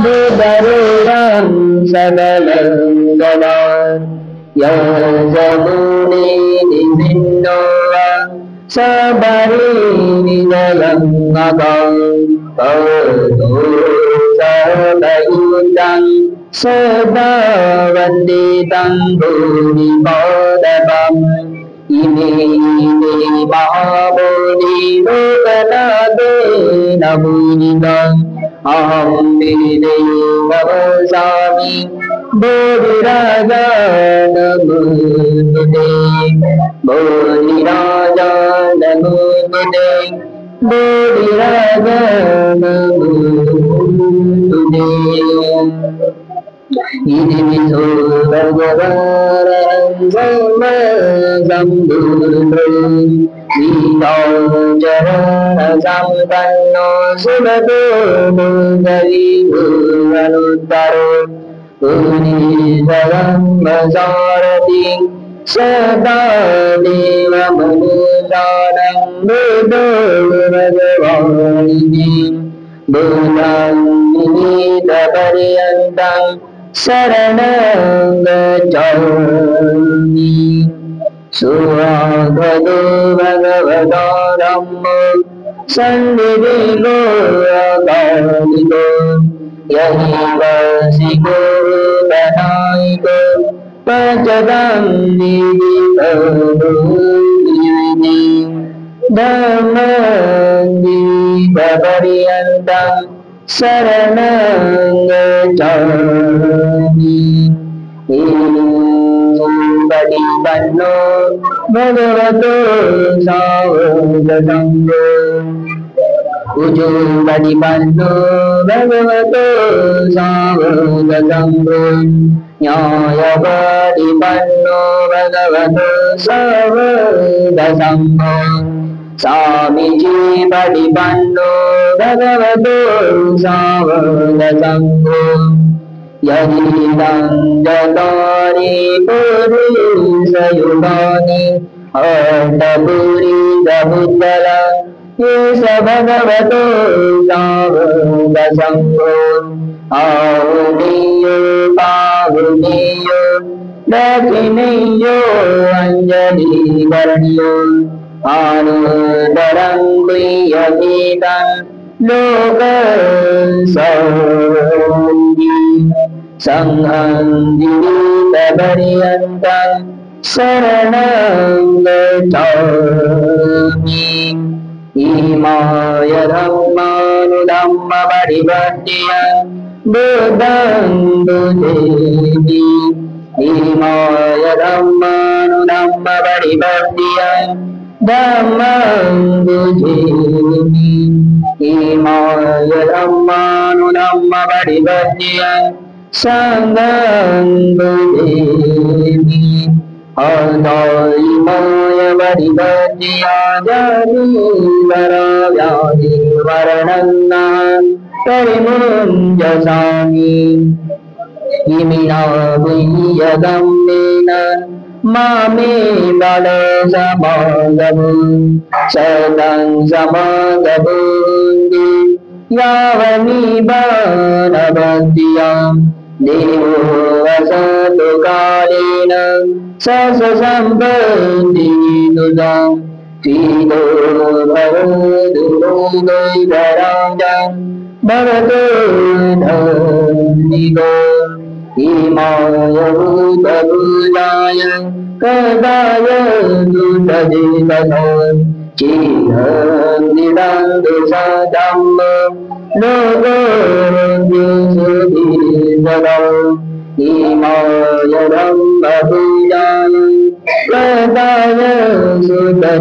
बुधरूपं सकलङ्गदा यजमुने निमिन्नो सबरीनिजयङ्गदं ततो सदयुतं सदा वन्दितं भूमिपादपम् इमे महाबोधिलोकनाथेन पूजितम् अहं विदेववसामि बोधिराजा नमोस्तुते बोधिराजा नमोस्तुते बोधिराजा नमोस्तुते इति विधो भगवान् सम्पन्नो सुगतो मुदविभुवनुत्तरो पुनीशरम्भसारथि सदा देवमनुजानं बुद्धो भगवानिति बुधान्निमितपर्यन्तं शरणं गच्छामि सुवागतो भगवतो धम्मो सन्निधिको अकालिको यहिवासिको तनायिको पचदं निधिपभूमिनि धम्मं शरणं गच्छामि पठिपन्नो भगवतो सावधसङ्गो उजो पठिपन्नो भगवतो सावधसङ्गो न्यायपठिपन्नो भगवतो सावधसङ्गो स्वामीजी पठिपन्नो भगवतो सावधसङ्गो यदिदं जतानि पुरुषयुगानि अष्टपुरीशभूतल येष भगवतो सावधसङ्गो आहुनीयो पाहुनीयो दक्षिणीयो अञ्जलिकरणीयो आनुदरं प्रियगीतं लोकसौन्दि संघं जीवितपर्यन्तं शरणं गच्छामि इमाय धम्मानुधम्मपरिवर्त्य बुद्धं बुधेमि इमाय धम्मानुधम्मपरिवर्त्य धम्मं बुधेमि इमाय धम्मानुधम्मपरिवर्त्य संघं बुधेमि इमाय परिवर्त्य जातिवराव्याधिवर्णं परिमुञ्जसामि इमिना भूयगम्येन मामे बलसमागमो सदं समागमोऽन्ति यावनिबाणवद्यां देवो वसतु कालेन ससम्पत्तिदुदां पीतो भवतु भोगैधराजं भवतो धनिको इमाय भूतभूताय कदाय दुतजितनो चिरन्दिदन्तु सधम्म लोकोऽन्युसुधीर्षदो इमाय धम्मभूताय कदाय सुतजितनो